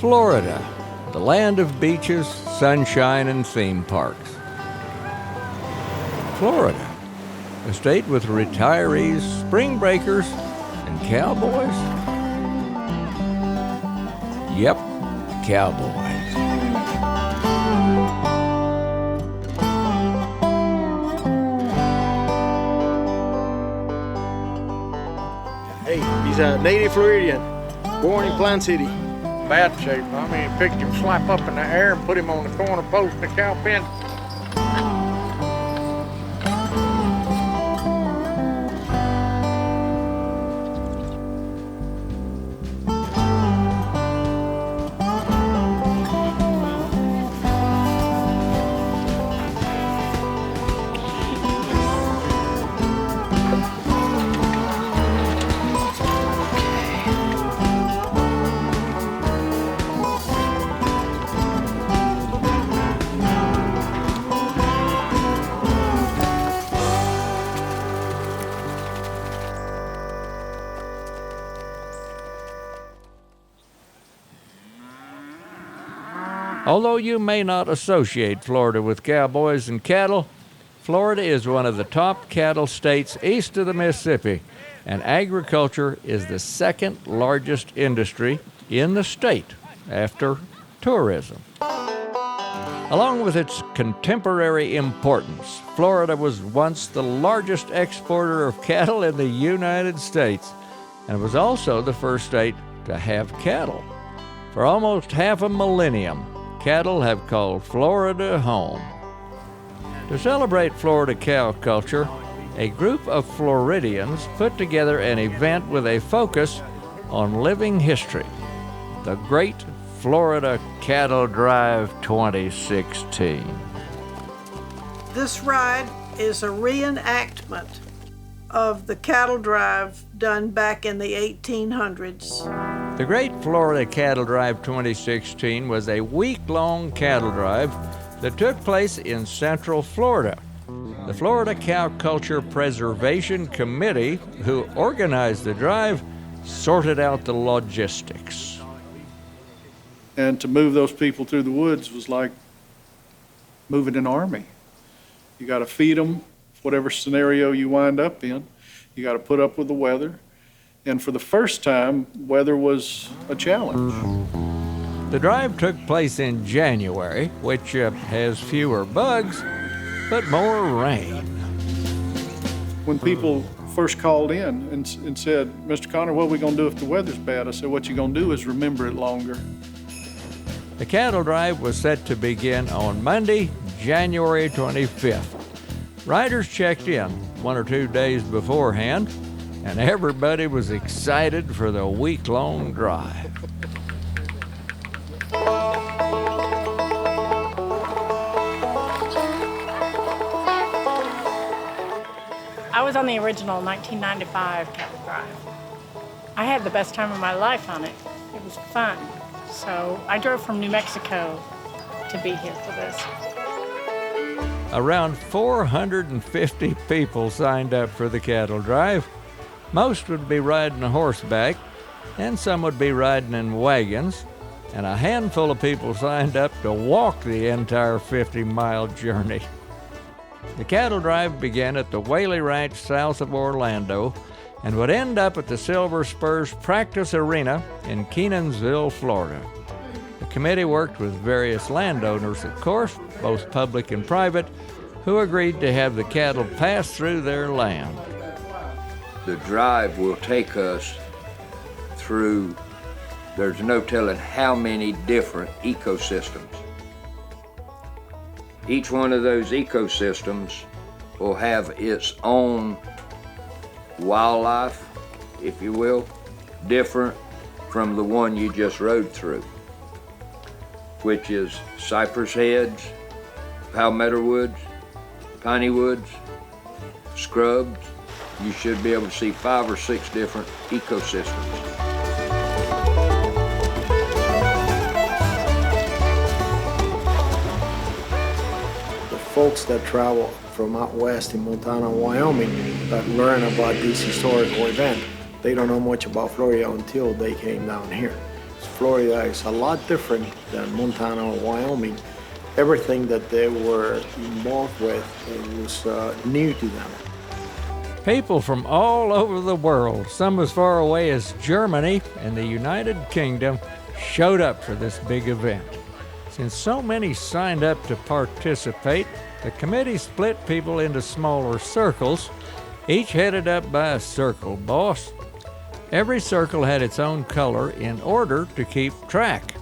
Florida, the land of beaches, sunshine, and theme parks. Florida, a state with retirees, spring breakers, and cowboys. Yep, cowboys. Hey, he's a native Floridian, born in Plant City. Bad shape. I mean, picked him slap up in the air and put him on the corner post in the cow pen. Although you may not associate Florida with cowboys and cattle, Florida is one of the top cattle states east of the Mississippi, and agriculture is the second largest industry in the state after tourism. Along with its contemporary importance, Florida was once the largest exporter of cattle in the United States, and was also the first state to have cattle. For almost half a millennium, cattle have called Florida home. To celebrate Florida cow culture, a group of Floridians put together an event with a focus on living history, the Great Florida Cattle Drive 2016. This ride is a reenactment of the cattle drive done back in the 1800s. The Great Florida Cattle Drive 2016 was a week-long cattle drive that took place in Central Florida. The Florida Cow Culture Preservation Committee, who organized the drive, sorted out the logistics. And to move those people through the woods was like moving an army. You got to feed them, whatever scenario you wind up in. You got to put up with the weather. And for the first time, weather was a challenge. The drive took place in January, which has fewer bugs, but more rain. When people first called in and said, Mr. Connor, what are we going to do if the weather's bad? I said, what you're going to do is remember it longer. The cattle drive was set to begin on Monday, January 25th. Riders checked in 1 or 2 days beforehand, and everybody was excited for the week-long drive. I was on the original 1995 cattle drive. I had the best time of my life on it. It was fun. So I drove from New Mexico to be here for this. Around 450 people signed up for the cattle drive. Most would be riding a horseback, and some would be riding in wagons, and a handful of people signed up to walk the entire 50-mile journey. The cattle drive began at the Whaley Ranch south of Orlando and would end up at the Silver Spurs Practice Arena in Kenansville, Florida. The committee worked with various landowners, of course, both public and private, who agreed to have the cattle pass through their land. The drive will take us through, there's no telling how many different ecosystems. Each one of those ecosystems will have its own wildlife, if you will, different from the one you just rode through, which is cypress heads, palmetto woods, piney woods, scrubs. You should be able to see 5 or 6 different ecosystems. The folks that travel from out west in Montana and Wyoming that learn about this historical event, they don't know much about Florida until they came down here. Florida is a lot different than Montana or Wyoming. Everything that they were involved with, it was new to them. People from all over the world, some as far away as Germany and the United Kingdom, showed up for this big event. Since so many signed up to participate, the committee split people into smaller circles, each headed up by a circle boss. Every circle had its own color in order to keep track.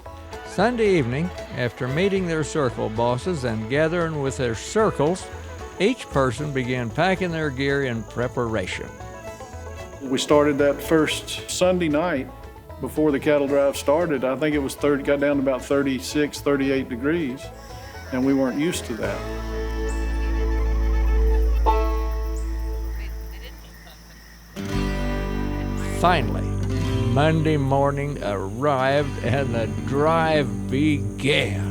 Sunday evening, after meeting their circle bosses and gathering with their circles, each person began packing their gear in preparation. We started that first Sunday night before the cattle drive started. I think it was got down to about 36, 38 degrees, and we weren't used to that. Finally, Monday morning arrived and the drive began.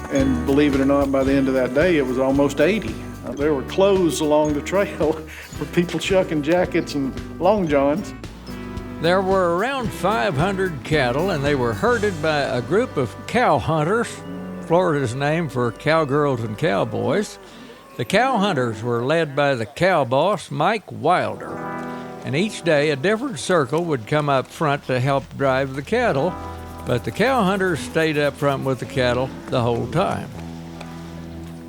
And believe it or not, by the end of that day, it was almost 80. There were clothes along the trail for people shucking jackets and long johns. There were around 500 cattle, and they were herded by a group of cow hunters, Florida's name for cowgirls and cowboys. The cow hunters were led by the cow boss, Mike Wilder, and each day a different circle would come up front to help drive the cattle, but the cow hunters stayed up front with the cattle the whole time.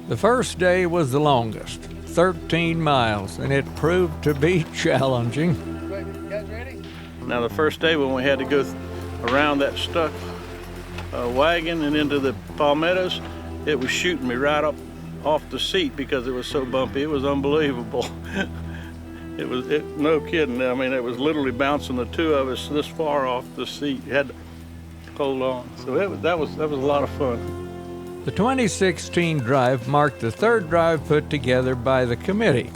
The first day was the longest, 13 miles, and it proved to be challenging. You guys ready? Now the first day when we had to go around that stuck wagon and into the palmettos, it was shooting me right up off the seat because it was so bumpy. It was unbelievable. No kidding. I mean, it was literally bouncing the two of us this far off the seat. You had to hold on. So that was a lot of fun. The 2016 drive marked the third drive put together by the committee.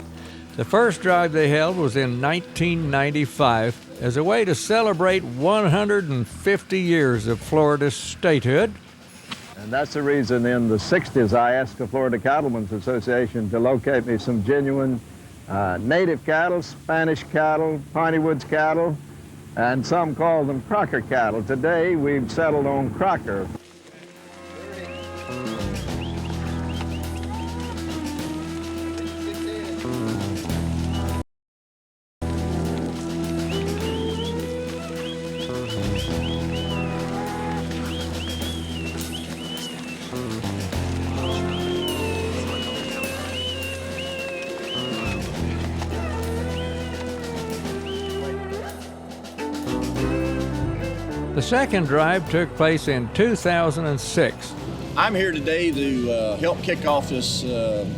The first drive they held was in 1995 as a way to celebrate 150 years of Florida's statehood. And that's the reason in the 60s I asked the Florida Cattlemen's Association to locate me some genuine native cattle, Spanish cattle, Piney Woods cattle, and some call them Crocker cattle. Today we've settled on Crocker. The second drive took place in 2006. I'm here today to help kick off this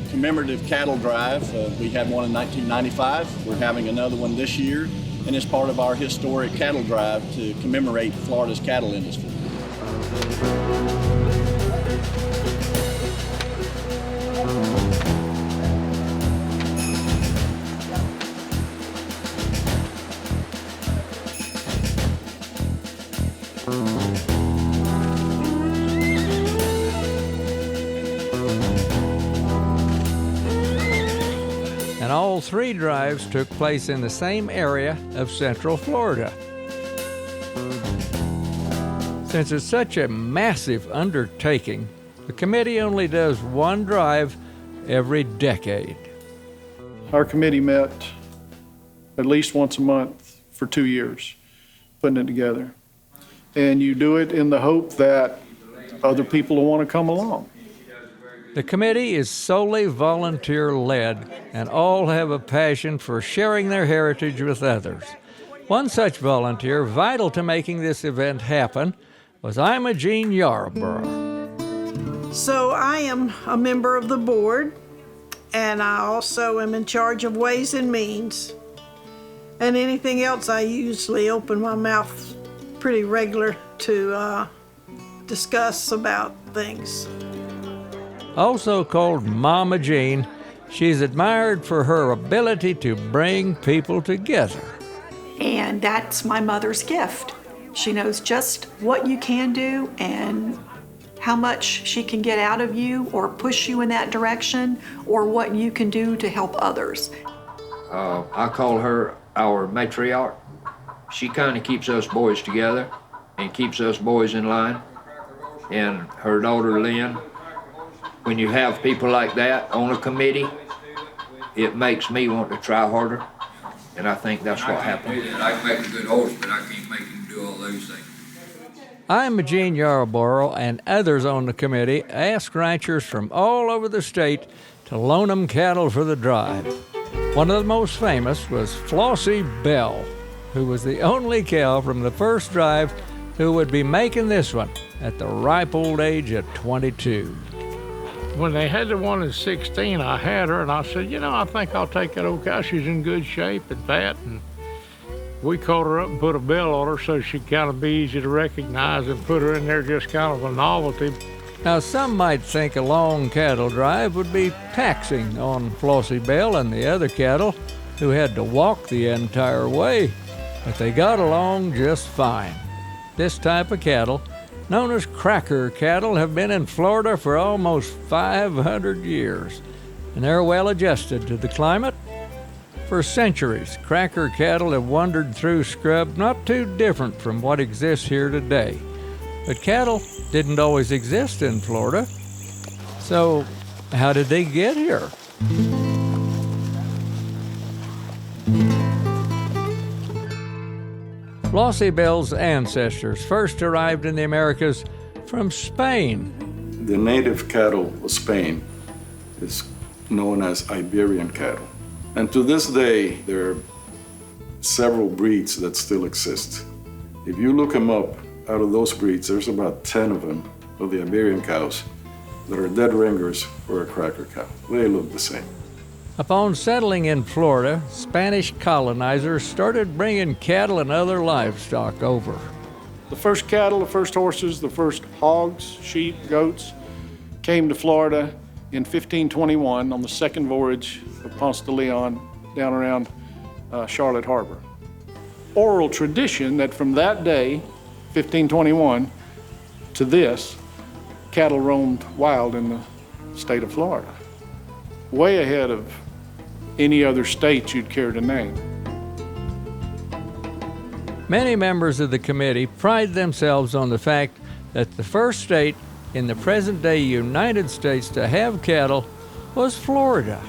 commemorative cattle drive. We had one in 1995. We're having another one this year, and it's part of our historic cattle drive to commemorate Florida's cattle industry. And all three drives took place in the same area of Central Florida. Since it's such a massive undertaking, the committee only does one drive every decade. Our committee met at least once a month for 2 years, putting it together. And you do it in the hope that other people will want to come along. The committee is solely volunteer-led, and all have a passion for sharing their heritage with others. One such volunteer, vital to making this event happen, was Imogene Yarborough. So I am a member of the board, and I also am in charge of Ways and Means. And anything else, I usually open my mouth pretty regular to discuss about things. Also called Mama Jean, she's admired for her ability to bring people together. And that's my mother's gift. She knows just what you can do and how much she can get out of you or push you in that direction, or what you can do to help others. I call her our matriarch. She kind of keeps us boys together and keeps us boys in line. And her daughter Lynn, when you have people like that on a committee, it makes me want to try harder. And I think that's what happened. I can make a good horse, but I can't make him do all those things. I'm Eugene Yarborough, and others on the committee asked ranchers from all over the state to loan them cattle for the drive. One of the most famous was Flossie Bell, who was the only cow from the first drive who would be making this one at the ripe old age of 22. When they had the one in 16, I had her, and I said, I think I'll take that old cow. She's in good shape and fat, and we caught her up and put a bell on her so she'd kind of be easy to recognize and put her in there just kind of a novelty. Now, some might think a long cattle drive would be taxing on Flossie Bell and the other cattle who had to walk the entire way, but they got along just fine. This type of cattle, known as cracker cattle, have been in Florida for almost 500 years, and they're well adjusted to the climate. For centuries, cracker cattle have wandered through scrub not too different from what exists here today. But cattle didn't always exist in Florida. So how did they get here? Flossie Bell's ancestors first arrived in the Americas from Spain. The native cattle of Spain is known as Iberian cattle. And to this day, there are several breeds that still exist. If you look them up, out of those breeds, there's about 10 of them, of the Iberian cows, that are dead ringers for a cracker cow. They look the same. Upon settling in Florida, Spanish colonizers started bringing cattle and other livestock over. The first cattle, the first horses, the first hogs, sheep, goats came to Florida in 1521 on the second voyage of Ponce de Leon down around Charlotte Harbor. Oral tradition that from that day, 1521, to this, cattle roamed wild in the state of Florida, way ahead of any other state you'd care to name. Many members of the committee pride themselves on the fact that the first state in the present-day United States to have cattle was Florida.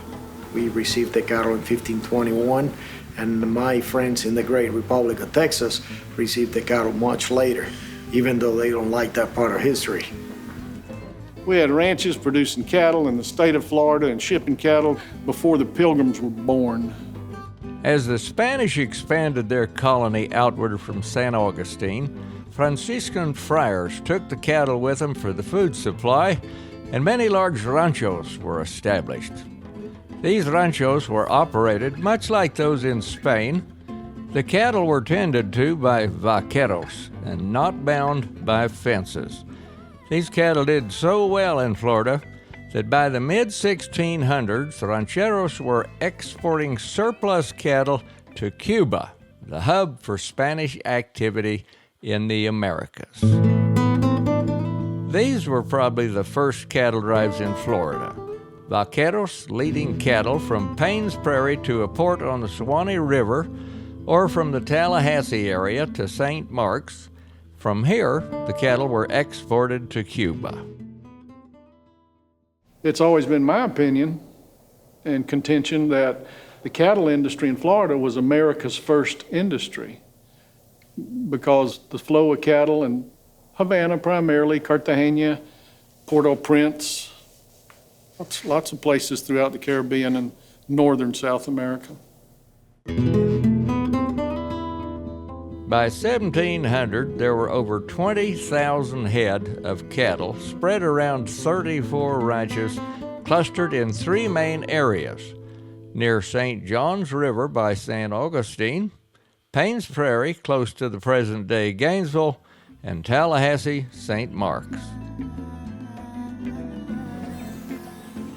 We received the cattle in 1521, and my friends in the great Republic of Texas received the cattle much later, even though they don't like that part of history. We had ranches producing cattle in the state of Florida and shipping cattle before the Pilgrims were born. As the Spanish expanded their colony outward from San Augustine, Franciscan friars took the cattle with them for the food supply, and many large ranchos were established. These ranchos were operated much like those in Spain. The cattle were tended to by vaqueros and not bound by fences. These cattle did so well in Florida that by the mid-1600s, rancheros were exporting surplus cattle to Cuba, the hub for Spanish activity in the Americas. These were probably the first cattle drives in Florida. Vaqueros leading cattle from Payne's Prairie to a port on the Suwannee River, or from the Tallahassee area to St. Mark's. From here, the cattle were exported to Cuba. It's always been my opinion and contention that the cattle industry in Florida was America's first industry, because the flow of cattle in Havana primarily, Cartagena, Port-au-Prince, lots of places throughout the Caribbean and northern South America. By 1700, there were over 20,000 head of cattle spread around 34 ranches clustered in three main areas: near St. John's River by San Augustine, Paynes Prairie, close to the present-day Gainesville, and Tallahassee, St. Marks.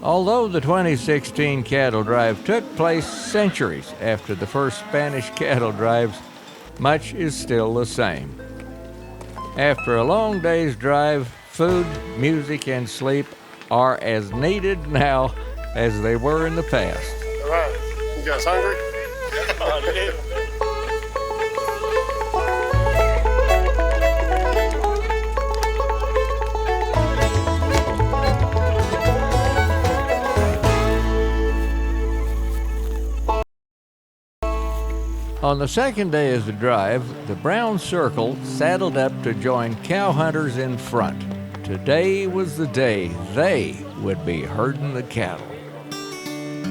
Although the 2016 cattle drive took place centuries after the first Spanish cattle drives, much is still the same. After a long day's drive, food, music, and sleep are as needed now as they were in the past. All right, you guys hungry? On the second day of the drive, the Brown Circle saddled up to join cow hunters in front. Today was the day they would be herding the cattle.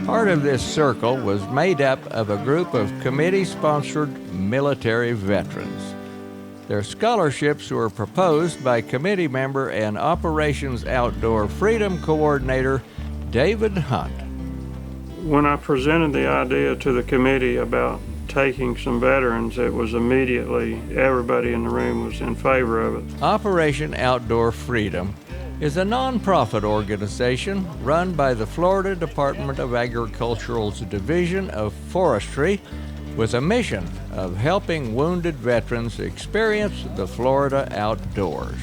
Part of this circle was made up of a group of committee-sponsored military veterans. Their scholarships were proposed by committee member and Operations Outdoor Freedom Coordinator David Hunt. When I presented the idea to the committee about taking some veterans, it was immediately, everybody in the room was in favor of it. Operation Outdoor Freedom is a nonprofit organization run by the Florida Department of Agricultural's Division of Forestry with a mission of helping wounded veterans experience the Florida outdoors.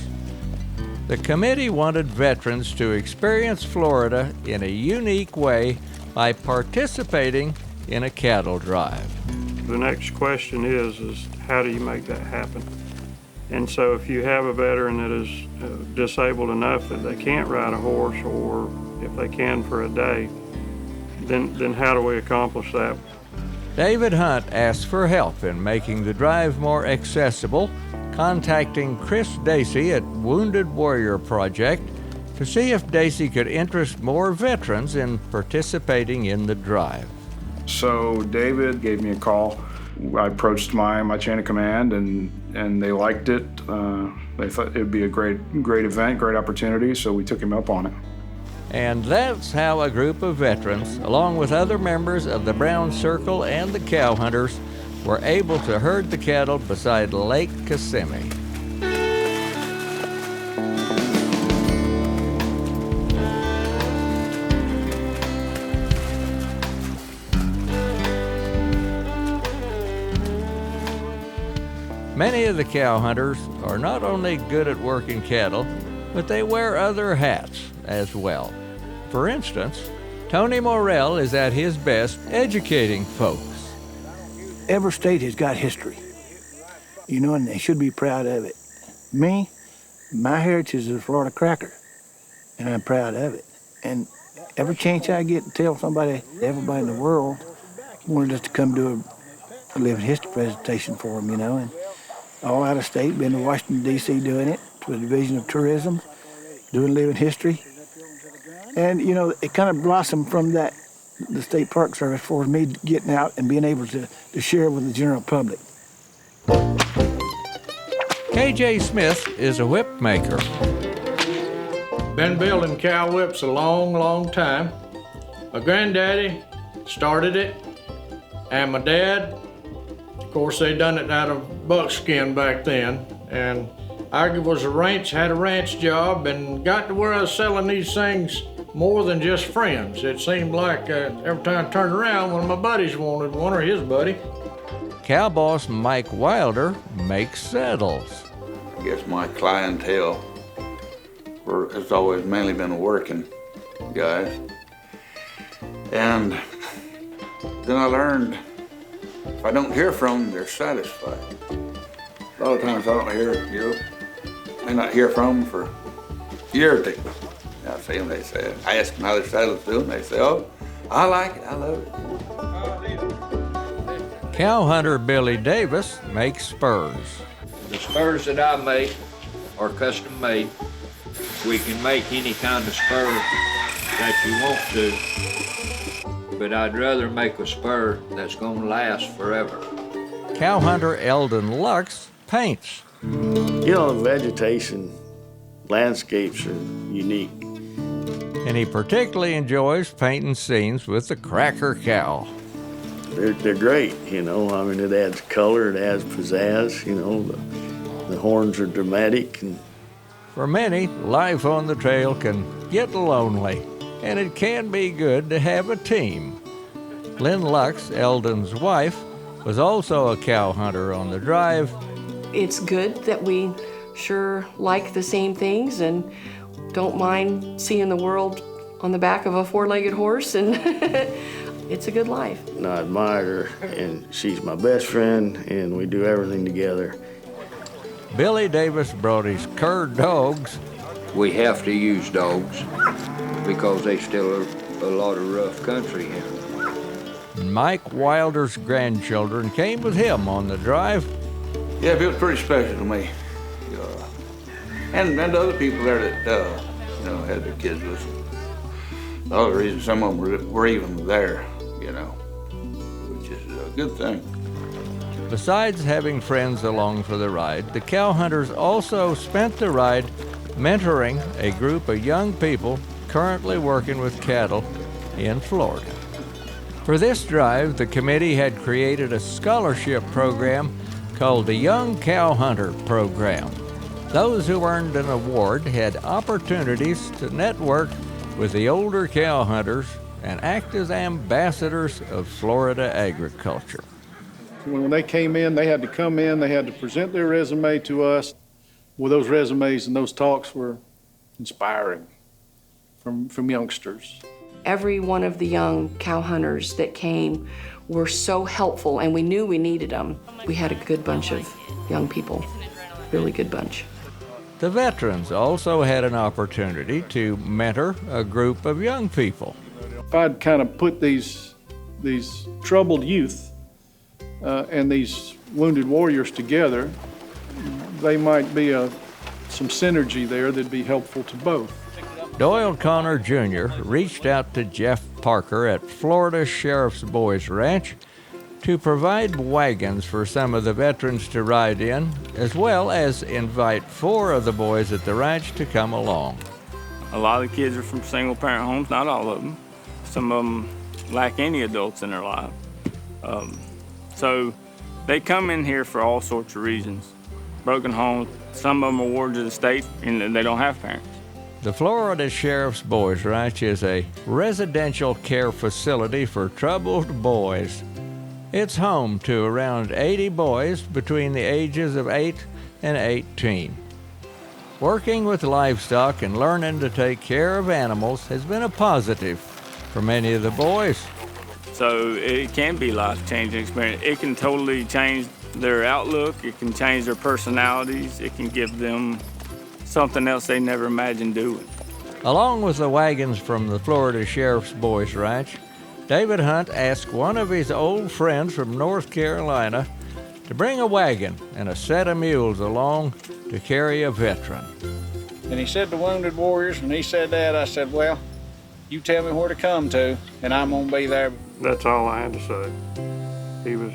The committee wanted veterans to experience Florida in a unique way by participating in a cattle drive. The next question is how do you make that happen? And so if you have a veteran that is disabled enough that they can't ride a horse, or if they can for a day, then how do we accomplish that? David Hunt asked for help in making the drive more accessible, contacting Chris Dacey at Wounded Warrior Project to see if Dacey could interest more veterans in participating in the drive. So David gave me a call. I approached my chain of command, and they liked it. They thought it would be a great event, great opportunity, so we took him up on it. And that's how a group of veterans, along with other members of the Brown Circle and the cow hunters, were able to herd the cattle beside Lake Kissimmee. Many of the cow hunters are not only good at working cattle, but they wear other hats as well. For instance, Tony Morrell is at his best educating folks. Every state has got history, and they should be proud of it. Me, my heritage is a Florida cracker, and I'm proud of it. And every chance I get to tell everybody in the world, wanted us to come do a living history presentation for them, and all out of state, been to Washington, D.C. doing it, to the Division of Tourism, doing living history. And, it kind of blossomed from that, the State Park Service, for me getting out and being able to share with the general public. K.J. Smith is a whip maker. Been building cow whips a long, long time. My granddaddy started it, and my dad, of course, they done it out of buckskin back then, and I had a ranch job and got to where I was selling these things more than just friends. It seemed like every time I turned around, one of my buddies wanted one, or his buddy. Cow boss Mike Wilder makes saddles. I guess my clientele has always mainly been working guys. And then I learned if I don't hear from them, they're satisfied. A lot of times I don't hear, may not hear from them for a year or two. I see them, they say, I ask them how their saddle's doing, they say, oh, I like it, I love it. Cow hunter Billy Davis makes spurs. The spurs that I make are custom made. We can make any kind of spur that you want to, but I'd rather make a spur that's gonna last forever. Cow hunter Eldon Lux paints. Vegetation, landscapes are unique. And he particularly enjoys painting scenes with the cracker cow. they're great, you know. I mean, it adds color, it adds pizzazz, you know. The horns are dramatic. And for many, life on the trail can get lonely, and it can be good to have a team. Lynn Lux, Eldon's wife, was also a cow hunter on the drive. It's good that we sure like the same things and don't mind seeing the world on the back of a four-legged horse, and it's a good life. I admire her, and she's my best friend, and we do everything together. Billy Davis brought his cur dogs. We have to use dogs because they still are a lot of rough country here. Mike Wilder's grandchildren came with him on the drive. Yeah, it was pretty special to me. And other people there that, had their kids with them. The other reason some of them were even there, which is a good thing. Besides having friends along for the ride, the cow hunters also spent the ride mentoring a group of young people currently working with cattle in Florida. For this drive, the committee had created a scholarship program called the Young Cow Hunter Program. Those who earned an award had opportunities to network with the older cow hunters and act as ambassadors of Florida agriculture. When they came in, they had to come in, they had to present their resume to us. Well, those resumes and those talks were inspiring from youngsters. Every one of the young cow hunters that came were so helpful, and we knew we needed them. We had a good bunch of young people, really good bunch. The veterans also had an opportunity to mentor a group of young people. If I'd kind of put these troubled youth and these wounded warriors together, they might be some synergy there that'd be helpful to both. Doyle Connor Jr. reached out to Jeff Parker at Florida Sheriff's Boys Ranch to provide wagons for some of the veterans to ride in, as well as invite 4 of the boys at the ranch to come along. A lot of the kids are from single-parent homes, not all of them. Some of them lack any adults in their life. So they come in here for all sorts of reasons. Broken homes, some of them are wards of the state, and they don't have parents. The Florida Sheriff's Boys Ranch is a residential care facility for troubled boys. It's home to around 80 boys between the ages of 8 and 18. Working with livestock and learning to take care of animals has been a positive for many of the boys. So it can be a life-changing experience. It can totally change their outlook. It can change their personalities. It can give them something else they never imagined doing. Along with the wagons from the Florida Sheriff's Boys Ranch, David Hunt asked one of his old friends from North Carolina to bring a wagon and a set of mules along to carry a veteran. And he said the wounded warriors, when he said that, I said, well, you tell me where to come to, and I'm gonna be there. That's all I had to say.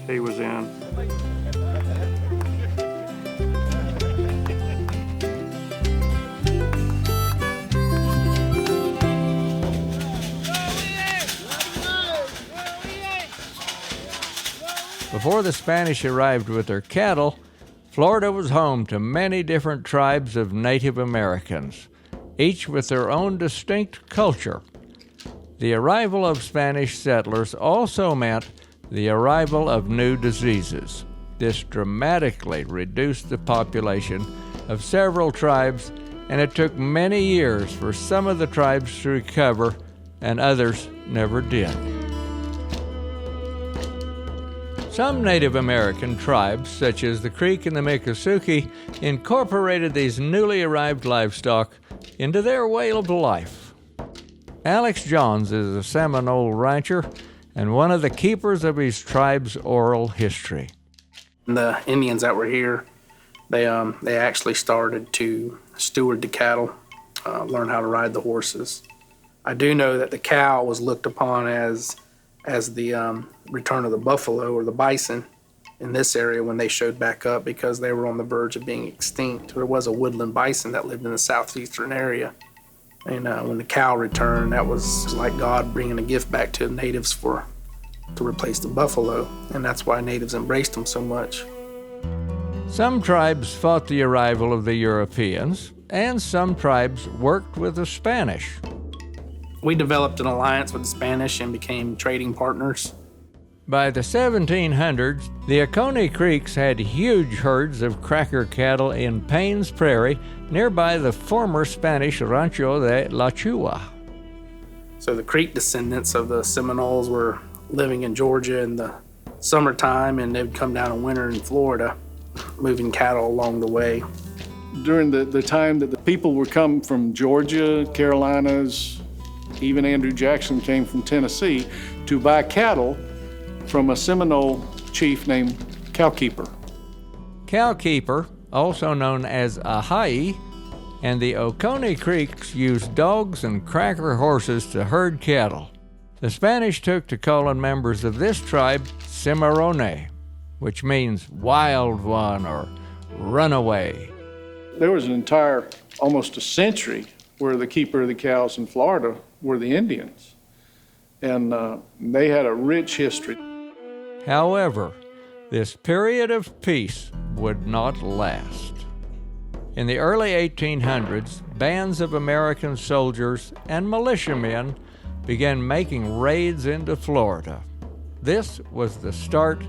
He was in. Before the Spanish arrived with their cattle, Florida was home to many different tribes of Native Americans, each with their own distinct culture. The arrival of Spanish settlers also meant the arrival of new diseases. This dramatically reduced the population of several tribes, and it took many years for some of the tribes to recover, and others never did. Some Native American tribes, such as the Creek and the Miccosukee, incorporated these newly arrived livestock into their way of life. Alex Johns is a Seminole rancher and one of the keepers of his tribe's oral history. The Indians that were here, they actually started to steward the cattle, learn how to ride the horses. I do know that the cow was looked upon as the return of the buffalo or the bison in this area when they showed back up, because they were on the verge of being extinct. There was a woodland bison that lived in the southeastern area. And when the cow returned, that was like God bringing a gift back to the natives for to replace the buffalo, and that's why natives embraced them so much. Some tribes fought the arrival of the Europeans, and some tribes worked with the Spanish. We developed an alliance with the Spanish and became trading partners. By the 1700s, the Oconee Creeks had huge herds of cracker cattle in Payne's Prairie, nearby the former Spanish Rancho de la Chua. So the Creek descendants of the Seminoles were living in Georgia in the summertime, and they'd come down in winter in Florida, moving cattle along the way. During the time that the people were come from Georgia, Carolinas, even Andrew Jackson came from Tennessee to buy cattle from a Seminole chief named Cowkeeper. Cowkeeper, also known as Ahai, and the Oconee Creeks used dogs and cracker horses to herd cattle. The Spanish took to calling members of this tribe Cimarrone, which means wild one or runaway. There was an entire, almost a century, where the keeper of the cows in Florida were the Indians. And they had a rich history. However, this period of peace would not last. In the early 1800s, bands of American soldiers and militiamen began making raids into Florida. This was the start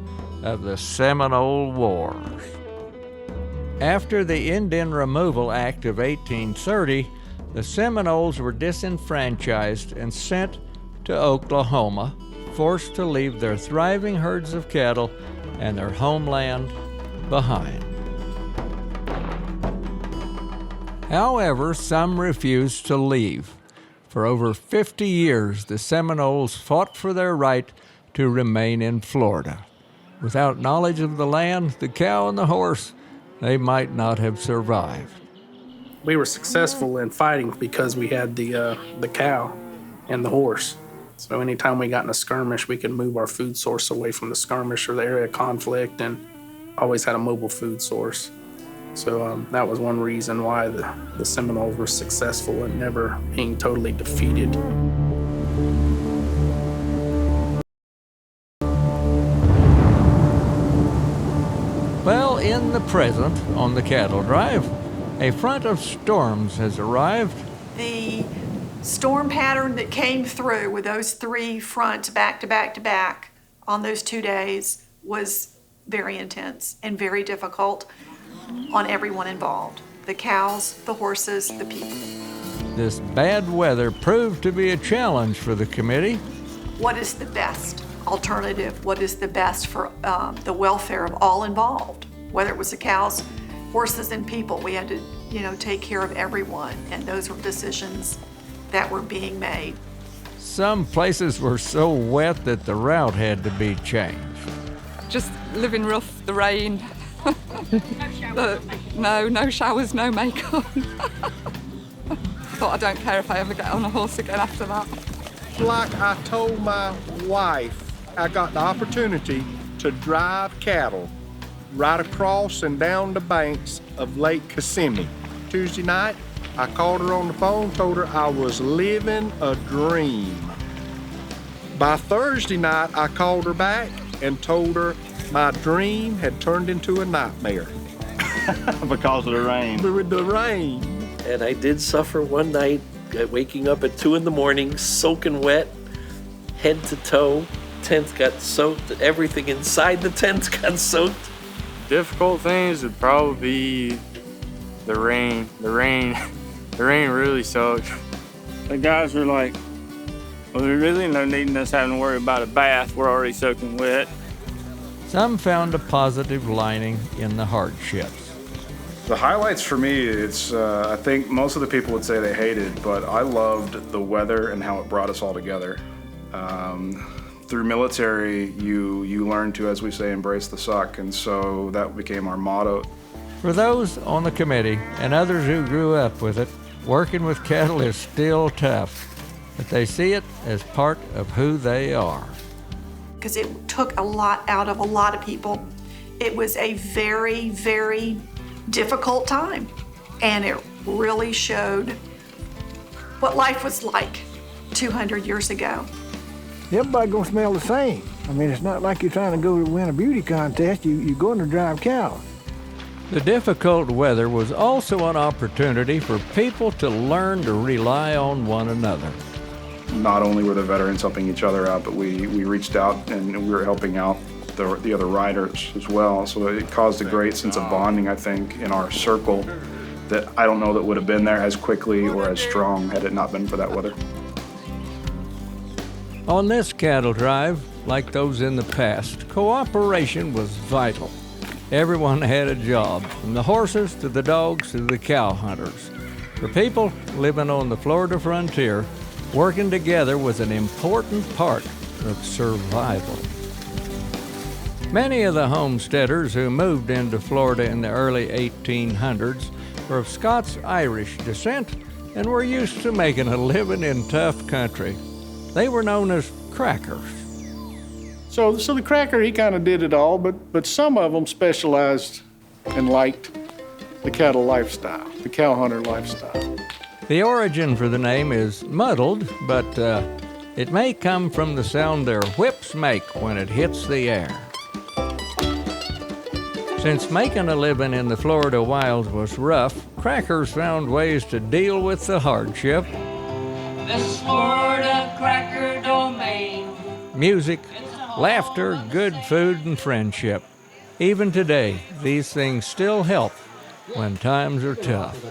of the Seminole Wars. After the Indian Removal Act of 1830, the Seminoles were disenfranchised and sent to Oklahoma, forced to leave their thriving herds of cattle and their homeland behind. However, some refused to leave. For over 50 years, the Seminoles fought for their right to remain in Florida. Without knowledge of the land, the cow, and the horse, they might not have survived. We were successful in fighting because we had the cow and the horse. So anytime we got in a skirmish, we could move our food source away from the skirmish or the area of conflict, and always had a mobile food source. So that was one reason why the Seminoles were successful in never being totally defeated. Well, in the present, on the cattle drive, a front of storms has arrived. The storm pattern that came through with those three fronts back to back to back on those 2 days was very intense and very difficult on everyone involved. The cows, the horses, the people. This bad weather proved to be a challenge for the committee. What is the best alternative? What is the best for the welfare of all involved? Whether it was the cows, horses, and people, we had to, take care of everyone, and those were decisions that were being made. Some places were so wet that the route had to be changed. Just living rough, the rain. No showers, no makeup. Thought I don't care if I ever get on a horse again after that. Like I told my wife, I got the opportunity to drive cattle right across and down the banks of Lake Kissimmee. Tuesday night, I called her on the phone, told her I was living a dream. By Thursday night, I called her back and told her my dream had turned into a nightmare. Because of the rain. With the rain. And I did suffer one night, waking up at 2 a.m, soaking wet, head to toe. Tent got soaked, everything inside the tent got soaked. Difficult things would probably be the rain. The rain really sucks. The guys were like, well, there's really no need in us having to worry about a bath. We're already soaking wet. Some found a positive lining in the hardships. The highlights for me, it's I think most of the people would say they hated, but I loved the weather and how it brought us all together. Through military, you learn to, as we say, embrace the suck, and so that became our motto. For those on the committee and others who grew up with it, working with cattle is still tough, but they see it as part of who they are. Because it took a lot out of a lot of people. It was a very, very difficult time, and it really showed what life was like 200 years ago. Everybody gonna smell the same. I mean, it's not like you're trying to go to win a beauty contest. You're going to drive cows. The difficult weather was also an opportunity for people to learn to rely on one another. Not only were the veterans helping each other out, but we reached out and we were helping out the other riders as well. So it caused a great sense of bonding, I think, in our circle that I don't know that would have been there as quickly or as strong had it not been for that weather. On this cattle drive, like those in the past, cooperation was vital. Everyone had a job, from the horses to the dogs to the cow hunters. For people living on the Florida frontier, working together was an important part of survival. Many of the homesteaders who moved into Florida in the early 1800s were of Scots-Irish descent and were used to making a living in tough country. They were known as crackers. So the cracker, he kind of did it all, but some of them specialized and liked the cattle lifestyle, the cow hunter lifestyle. The origin for the name is muddled, but it may come from the sound their whips make when it hits the air. Since making a living in the Florida wilds was rough, crackers found ways to deal with the hardship. This Florida cracker domain. Music, laughter, good food, and friendship. Even today, these things still help when times are tough.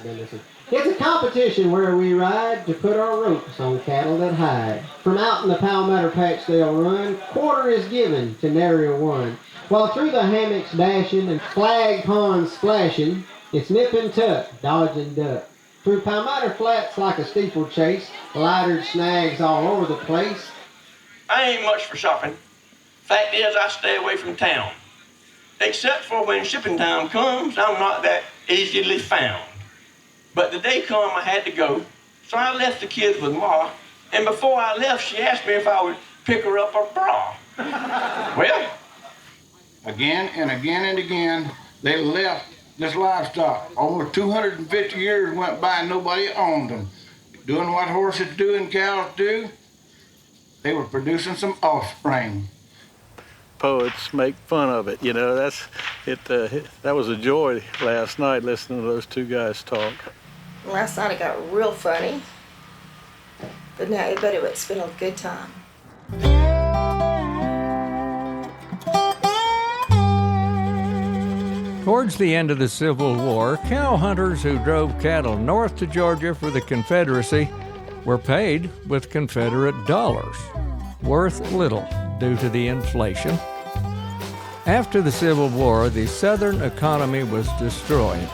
It's a competition where we ride to put our ropes on cattle that hide. From out in the Palmetto patch they'll run, quarter is given to nary a one. While through the hammocks dashing and flag ponds splashing, it's nip and tuck, dodge and duck. Through Palmetto flats like a steeplechase, lighter snags all over the place. I ain't much for shopping. Fact is, I stay away from town. Except for when shipping time comes, I'm not that easily found. But the day come I had to go, so I left the kids with Ma, and before I left, she asked me if I would pick her up a bra. Well, again and again and again, they left this livestock. Over 250 years went by and nobody owned them. Doing what horses do and cows do, they were producing some offspring. Poets make fun of it, you know. That was a joy last night listening to those two guys talk. Last night it got real funny, but now everybody it's been a good time. Towards the end of the Civil War, cow hunters who drove cattle north to Georgia for the Confederacy were paid with Confederate dollars, worth little due to the inflation. After the Civil War, the Southern economy was destroyed.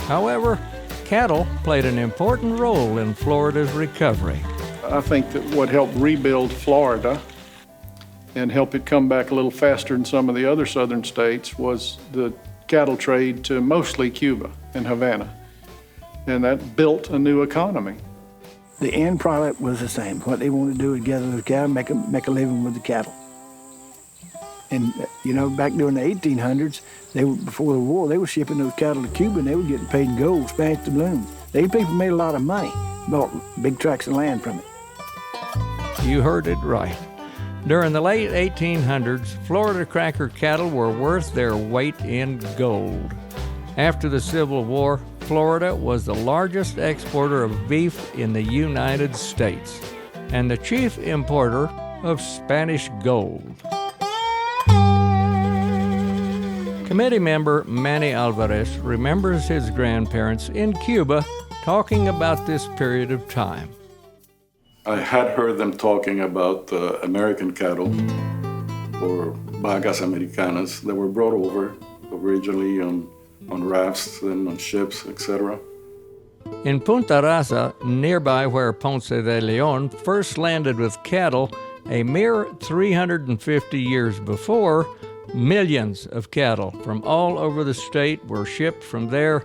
However, cattle played an important role in Florida's recovery. I think that what helped rebuild Florida and help it come back a little faster than some of the other southern states was the cattle trade to mostly Cuba and Havana. And that built a new economy. The end product was the same. What they wanted to do was gather those cattle, make a living with the cattle. And, you know, back during the 1800s, before the war, they were shipping those cattle to Cuba and they were getting paid in gold, Spanish doubloons. These people made a lot of money, bought big tracts of land from it. You heard it right. During the late 1800s, Florida cracker cattle were worth their weight in gold. After the Civil War, Florida was the largest exporter of beef in the United States and the chief importer of Spanish gold. Committee member Manny Alvarez remembers his grandparents in Cuba talking about this period of time. I had heard them talking about American cattle, or vacas americanas, that were brought over originally on rafts and on ships, etc. In Punta Rasa, nearby where Ponce de Leon first landed with cattle, a mere 350 years before, millions of cattle from all over the state were shipped from there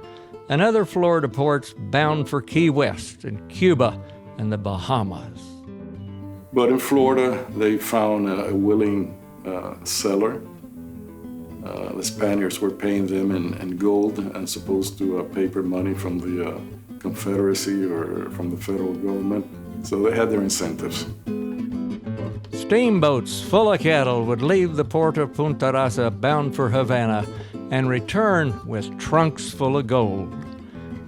and other Florida ports bound for Key West and Cuba and the Bahamas. But in Florida, they found a willing seller. The Spaniards were paying them in gold as opposed to paper money from the Confederacy or from the federal government. So they had their incentives. Steamboats full of cattle would leave the port of Punta Rasa bound for Havana and return with trunks full of gold.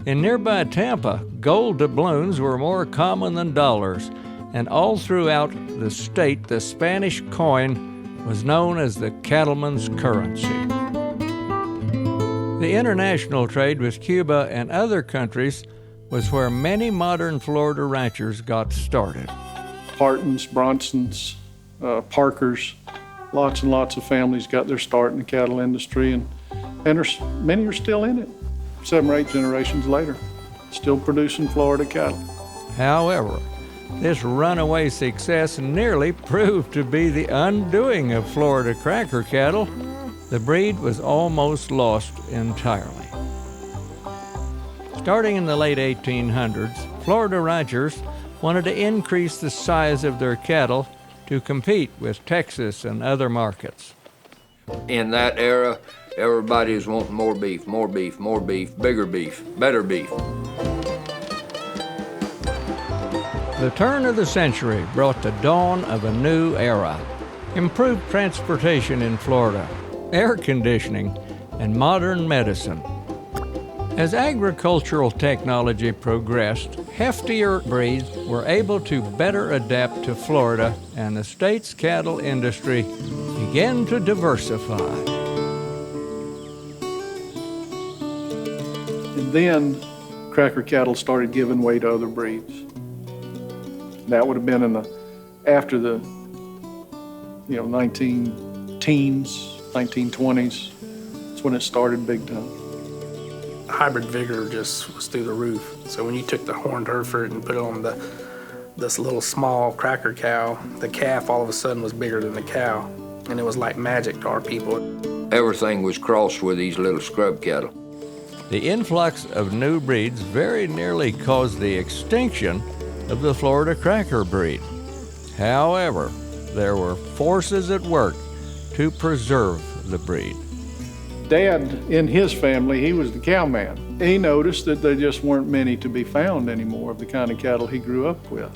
In nearby Tampa, gold doubloons were more common than dollars, and all throughout the state, the Spanish coin was known as the cattleman's currency. The international trade with Cuba and other countries was where many modern Florida ranchers got started. Partons, Bronsons, Parkers, lots and lots of families got their start in the cattle industry, and many are still in it, 7 or 8 generations later, still producing Florida cattle. However, this runaway success nearly proved to be the undoing of Florida cracker cattle. The breed was almost lost entirely. Starting in the late 1800s, Florida ranchers wanted to increase the size of their cattle to compete with Texas and other markets. In that era, everybody was wanting more beef, more beef, more beef, bigger beef, better beef. The turn of the century brought the dawn of a new era. Improved transportation in Florida, air conditioning, and modern medicine. As agricultural technology progressed, heftier breeds were able to better adapt to Florida, and the state's cattle industry began to diversify. And then cracker cattle started giving way to other breeds. That would have been after the 19-teens, 1920s. That's when it started big time. Hybrid vigor just was through the roof. So when you took the horned Hereford and put it on this little small cracker cow, the calf all of a sudden was bigger than the cow. And it was like magic to our people. Everything was crossed with these little scrub cattle. The influx of new breeds very nearly caused the extinction of the Florida cracker breed. However, there were forces at work to preserve the breed. Dad, in his family, he was the cowman. He noticed that there just weren't many to be found anymore of the kind of cattle he grew up with.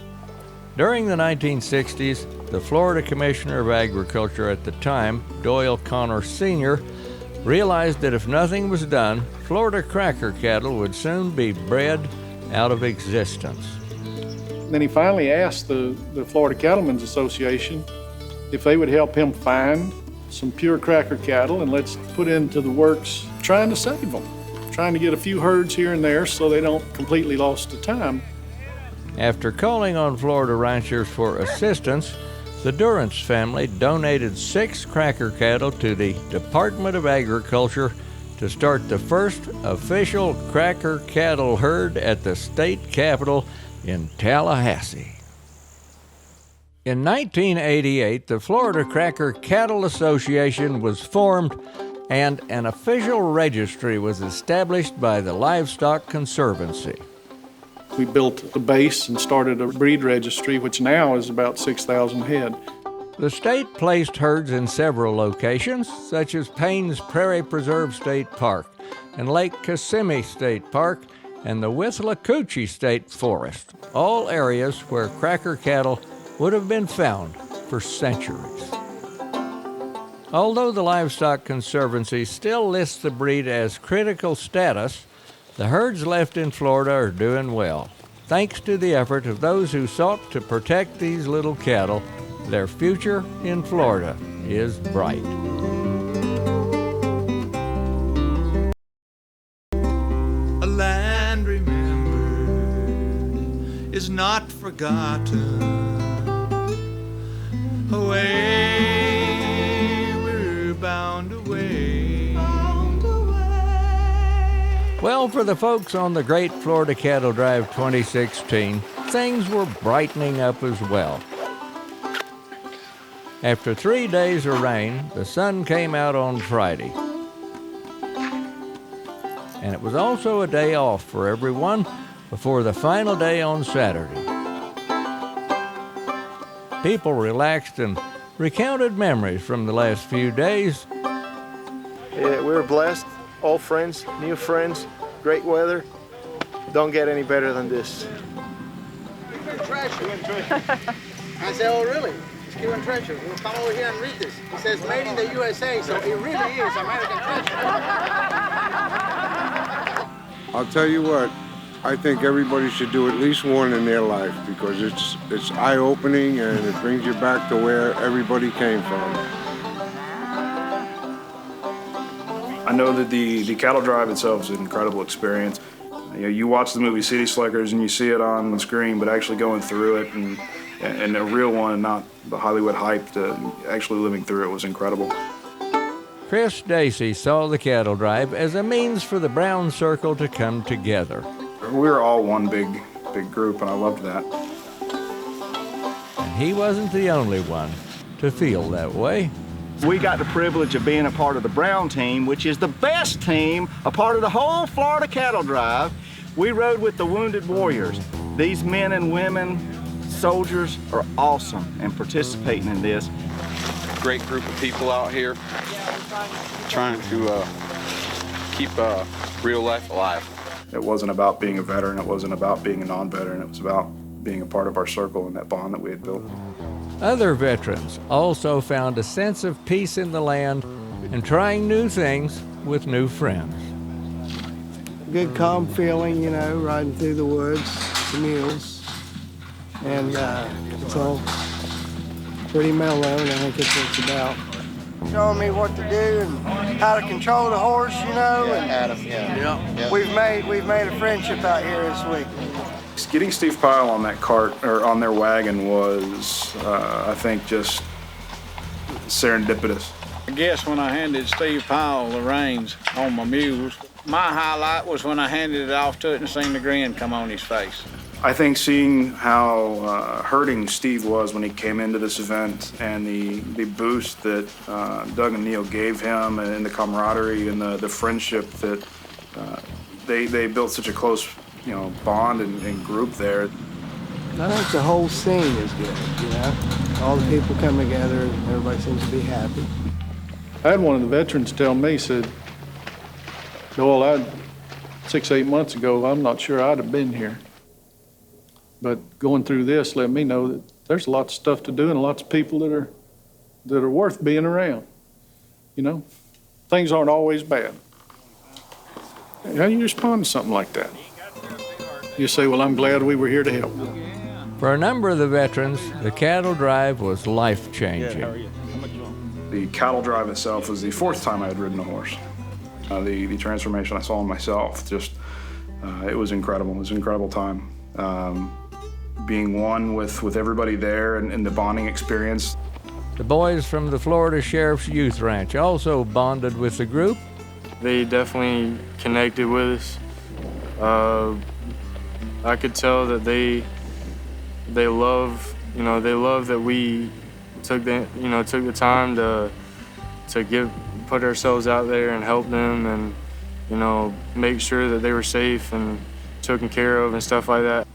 During the 1960s, the Florida Commissioner of Agriculture at the time, Doyle Connor Sr., realized that if nothing was done, Florida cracker cattle would soon be bred out of existence. Then he finally asked the Florida Cattlemen's Association if they would help him find some pure cracker cattle, and let's put into the works trying to save them, trying to get a few herds here and there so they don't completely lost to time. After calling on Florida ranchers for assistance, the Durrance family donated 6 cracker cattle to the Department of Agriculture to start the first official cracker cattle herd at the state capitol in Tallahassee. In 1988, the Florida Cracker Cattle Association was formed and an official registry was established by the Livestock Conservancy. We built the base and started a breed registry, which now is about 6,000 head. The state placed herds in several locations, such as Payne's Prairie Preserve State Park and Lake Kissimmee State Park and the Withlacoochee State Forest, all areas where cracker cattle would have been found for centuries. Although the Livestock Conservancy still lists the breed as critical status, the herds left in Florida are doing well. Thanks to the effort of those who sought to protect these little cattle, their future in Florida is bright. A land remembered is not forgotten. Away, we're bound away. Well, for the folks on the Great Florida Cattle Drive 2016, things were brightening up as well. After 3 days of rain, the sun came out on Friday. And it was also a day off for everyone before the final day on Saturday. People relaxed and recounted memories from the last few days. Yeah, we were blessed. Old friends, new friends, great weather. Don't get any better than this. I said, oh, really? Cuban treasure. We'll come over here and read this. It says made in the USA, so it really is American treasure. I'll tell you what, I think everybody should do at least one in their life because it's eye-opening and it brings you back to where everybody came from. I know that the cattle drive itself is an incredible experience. You watch the movie City Slickers and you see it on the screen, but actually going through it and a real one, not the Hollywood hype, actually living through it was incredible. Chris Dacey saw the cattle drive as a means for the Brown Circle to come together. We were all one big group, and I loved that. And he wasn't the only one to feel that way. We got the privilege of being a part of the Brown team, which is the best team, a part of the whole Florida Cattle Drive. We rode with the Wounded Warriors. These men and women, soldiers, are awesome and participating in this. Great group of people out here trying to keep real life alive. It wasn't about being a veteran, it wasn't about being a non-veteran, it was about being a part of our circle and that bond that we had built. Other veterans also found a sense of peace in the land and trying new things with new friends. Good calm feeling, you know, riding through the woods, the mules. And it's all pretty mellow, and I think it's what it's about. Showing me what to do and how to control the horse, you know. Yeah, and Adam, yeah. We've made a friendship out here this week. Getting Steve Pyle on that cart, or on their wagon, was, I think, just serendipitous. I guess when I handed Steve Pyle the reins on my mules, my highlight was when I handed it off to it and seen the grin come on his face. I think seeing how hurting Steve was when he came into this event and the boost that Doug and Neil gave him and the camaraderie and the friendship that they built such a close bond and group there. I think the whole scene is good, you know. All the people come together and everybody seems to be happy. I had one of the veterans tell me, said, Joel, 6-8 months ago, I'm not sure I'd have been here. But going through this let me know that there's lots of stuff to do and lots of people that are worth being around. You know, things aren't always bad. How do you respond to something like that? You say, well, I'm glad we were here to help. For a number of the veterans, the cattle drive was life-changing. The cattle drive itself was the 4th time I had ridden a horse. The transformation I saw in myself, just, it was incredible. It was an incredible time. Being one with everybody there and the bonding experience. The boys from the Florida Sheriff's Youth Ranch also bonded with the group. They definitely connected with us. I could tell that they love that we took the time to put ourselves out there and help them and make sure that they were safe and taken care of and stuff like that.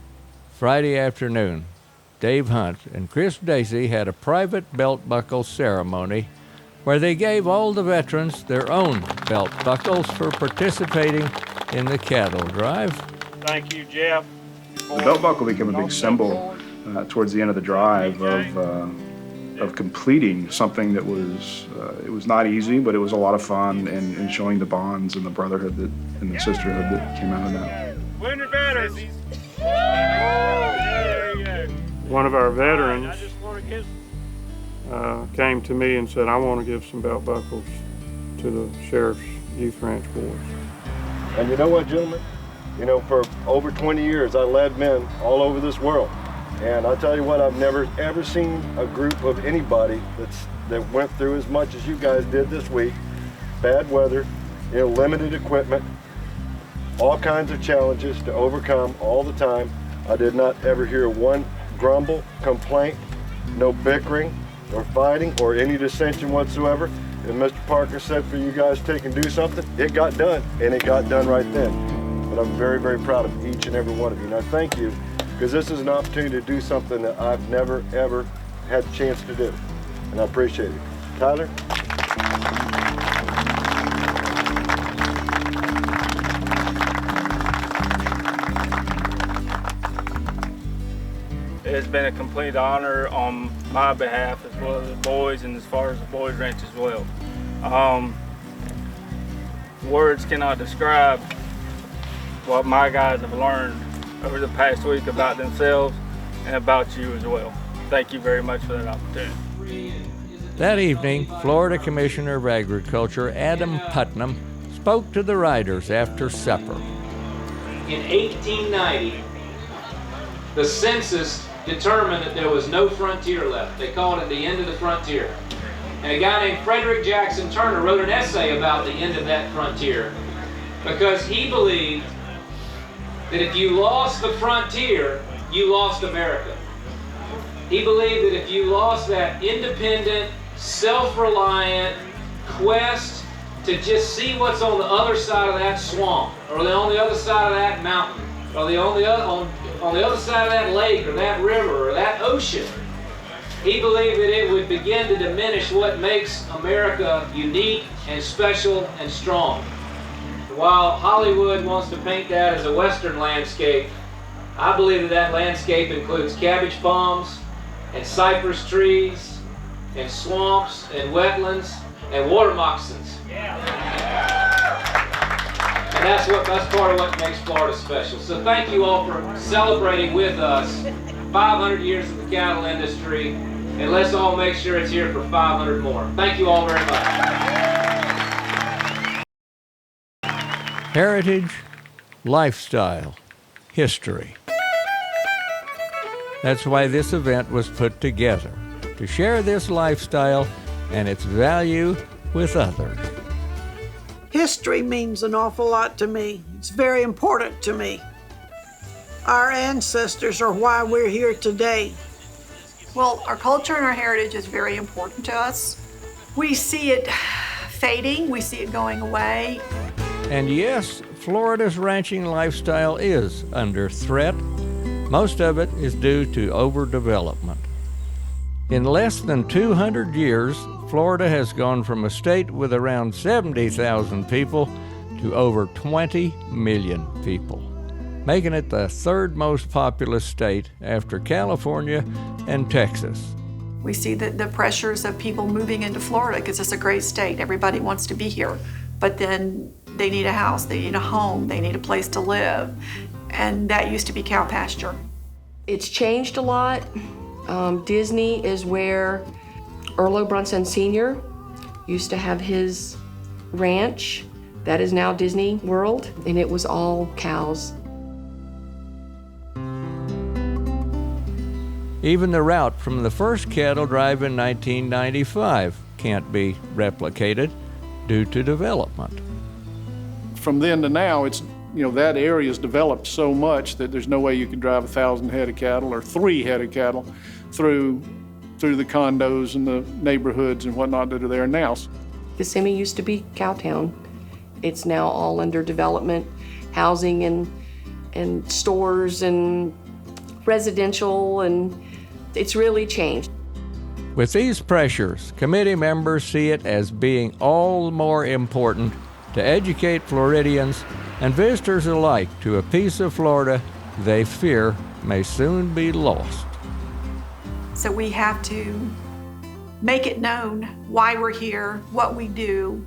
Friday afternoon, Dave Hunt and Chris Dacey had a private belt buckle ceremony where they gave all the veterans their own belt buckles for participating in the cattle drive. Thank you, Jeff. The belt buckle became a big symbol towards the end of the drive of completing something that was it was not easy, but it was a lot of fun and showing the bonds and the brotherhood and the sisterhood that came out of that. Wounded veterans. One of our veterans came to me and said, I want to give some belt buckles to the Sheriff's Youth Ranch boys. And you know what, gentlemen? For over 20 years, I led men all over this world. And I'll tell you what, I've never, ever seen a group of anybody that went through as much as you guys did this week. Bad weather, limited equipment, all kinds of challenges to overcome all the time. I did not ever hear one grumble, complaint, no bickering or fighting or any dissension whatsoever. And Mr. Parker said for you guys to take and do something, it got done, and it got done right then. But I'm very, very proud of each and every one of you. And I thank you, because this is an opportunity to do something that I've never, ever had the chance to do. And I appreciate it. Tyler? It's been a complete honor on my behalf as well as the boys and as far as the boys' ranch as well. Words cannot describe what my guys have learned over the past week about themselves and about you as well. Thank you very much for that opportunity. That evening, Florida Commissioner of Agriculture Adam Putnam spoke to the riders after supper. In 1890, the census determined that there was no frontier left. They called it the end of the frontier. And a guy named Frederick Jackson Turner wrote an essay about the end of that frontier because he believed that if you lost the frontier, you lost America. He believed that if you lost that independent, self-reliant quest to just see what's on the other side of that swamp, or on the other side of that mountain, or on the other side of that lake, or that river, or that ocean, he believed that it would begin to diminish what makes America unique and special and strong. While Hollywood wants to paint that as a Western landscape, I believe that that landscape includes cabbage palms, and cypress trees, and swamps, and wetlands, and water moccasins. And that's part of what makes Florida special. So thank you all for celebrating with us 500 years of the cattle industry, and let's all make sure it's here for 500 more. Thank you all very much. Heritage, lifestyle, history. That's why this event was put together, to share this lifestyle and its value with others. History means an awful lot to me. It's very important to me. Our ancestors are why we're here today. Well, our culture and our heritage is very important to us. We see it fading, we see it going away. And yes, Florida's ranching lifestyle is under threat. Most of it is due to overdevelopment. In less than 200 years, Florida has gone from a state with around 70,000 people to over 20 million people, making it the third most populous state after California and Texas. We see the pressures of people moving into Florida because it's a great state. Everybody wants to be here, but then they need a house, they need a home, they need a place to live. And that used to be cow pasture. It's changed a lot. Disney is where Earlo Brunson Sr. used to have his ranch. That is now Disney World, and it was all cows. Even the route from the first cattle drive in 1995 can't be replicated due to development. From then to now, it's that area's developed so much that there's no way you can drive 1,000 head of cattle or 3 head of cattle through the condos and the neighborhoods and whatnot that are there now. Kissimmee used to be Cowtown. It's now all under development, housing and stores and residential, and it's really changed. With these pressures, committee members see it as being all the more important to educate Floridians and visitors alike to a piece of Florida they fear may soon be lost. So we have to make it known why we're here, what we do,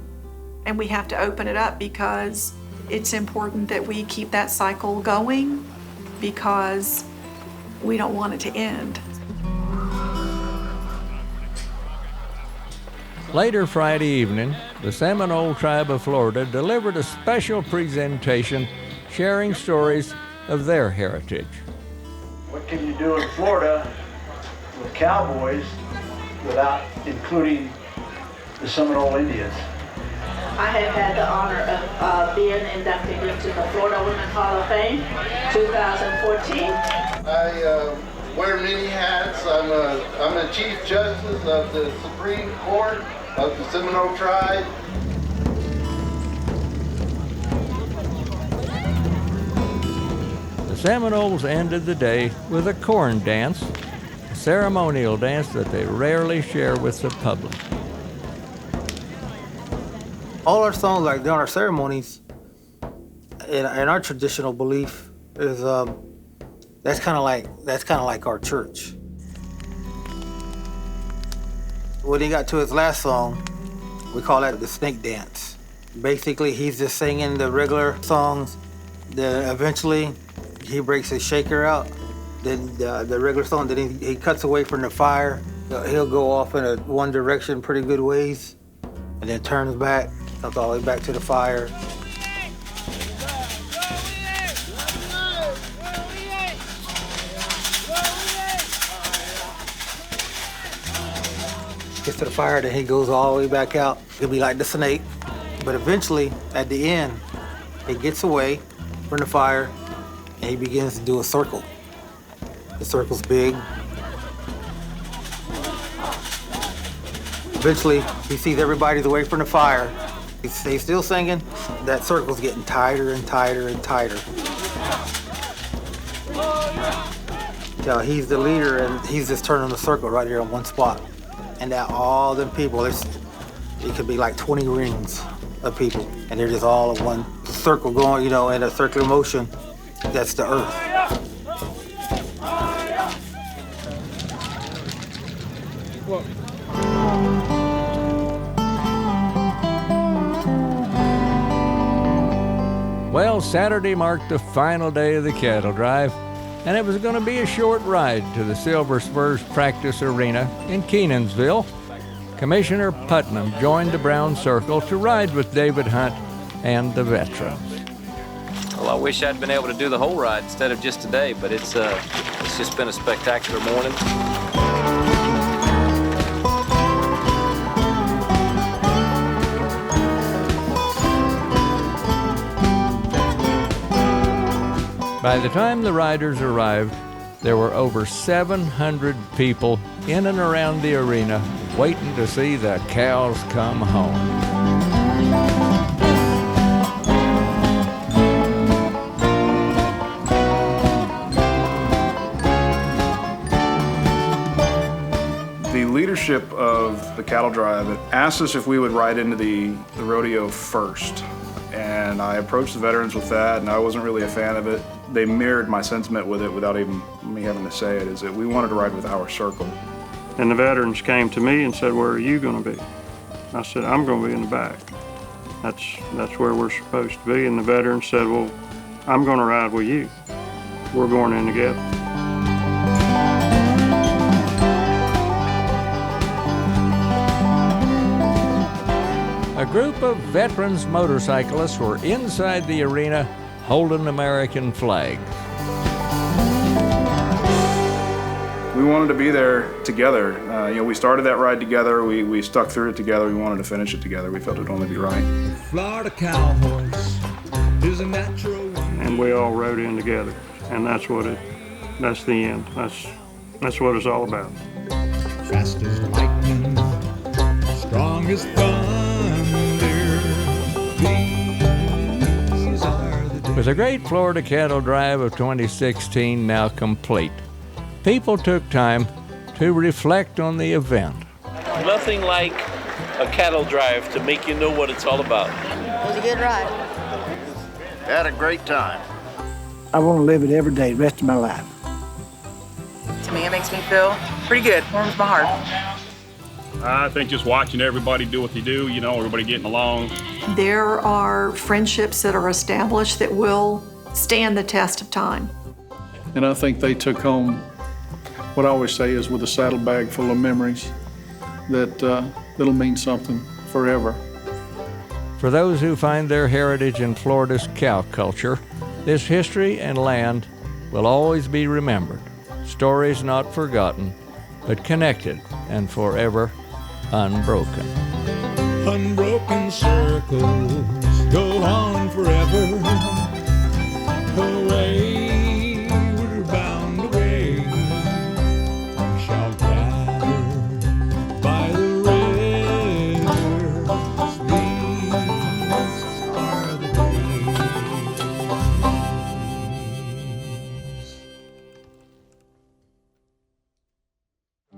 and we have to open it up because it's important that we keep that cycle going because we don't want it to end. Later Friday evening, the Seminole Tribe of Florida delivered a special presentation sharing stories of their heritage. What can you do in Florida with cowboys without including the Seminole Indians? I have had the honor of being inducted into the Florida Women's Hall of Fame 2014. I wear many hats. I'm a Chief Justice of the Supreme Court of the Seminole Tribe. The Seminoles ended the day with a corn dance, a ceremonial dance that they rarely share with the public. All our songs, like during our ceremonies, in our traditional belief, is That's kind of like our church. When he got to his last song, we call that the snake dance. Basically, he's just singing the regular songs. Then eventually, he breaks his shaker out. Then the regular song, then he cuts away from the fire. He'll go off in one direction pretty good ways, and then turns back, comes all the way back to the fire. Gets to the fire, then he goes all the way back out. It'll be like the snake, but eventually, at the end, he gets away from the fire, and he begins to do a circle. The circle's big. Eventually, he sees everybody's away from the fire. He's still singing. That circle's getting tighter and tighter and tighter. So he's the leader, and he's just turning the circle right here in one spot. And now all them people, it could be like 20 rings of people, and they're just all in one circle going, in a circular motion. That's the earth. Well, Saturday marked the final day of the cattle drive, and it was going to be a short ride to the Silver Spurs practice arena in Kenansville. Commissioner Putnam joined the Brown Circle to ride with David Hunt and the veterans. Well, I wish I'd been able to do the whole ride instead of just today, but it's just been a spectacular morning. By the time the riders arrived, there were over 700 people in and around the arena waiting to see the cows come home. The leadership of the cattle drive asked us if we would ride into the rodeo first. And I approached the veterans with that, and I wasn't really a fan of it. They mirrored my sentiment with it without even me having to say it, is that we wanted to ride with our circle. And the veterans came to me and said, "Where are you going to be?" I said, "I'm going to be in the back. That's where we're supposed to be." And the veterans said, "Well, I'm going to ride with you. We're going in together." A group of veterans motorcyclists were inside the arena holding American flags. We wanted to be there together. We started that ride together. We stuck through it together. We wanted to finish it together. We felt it'd only be right. Florida cowboys is a natural. And we all rode in together, and that's the end. That's what it's all about. Fast as lightning, strong as thunder. With the great Florida Cattle Drive of 2016 now complete, people took time to reflect on the event. Nothing like a cattle drive to make you know what it's all about. It was a good ride. Had a great time. I want to live it every day, the rest of my life. To me, it makes me feel pretty good. Warms my heart. I think just watching everybody do what they do, everybody getting along. There are friendships that are established that will stand the test of time. And I think they took home what I always say is with a saddlebag full of memories that'll mean something forever. For those who find their heritage in Florida's cow culture, this history and land will always be remembered. Stories not forgotten, but connected and forever unbroken. Unbroken circles go on forever. Away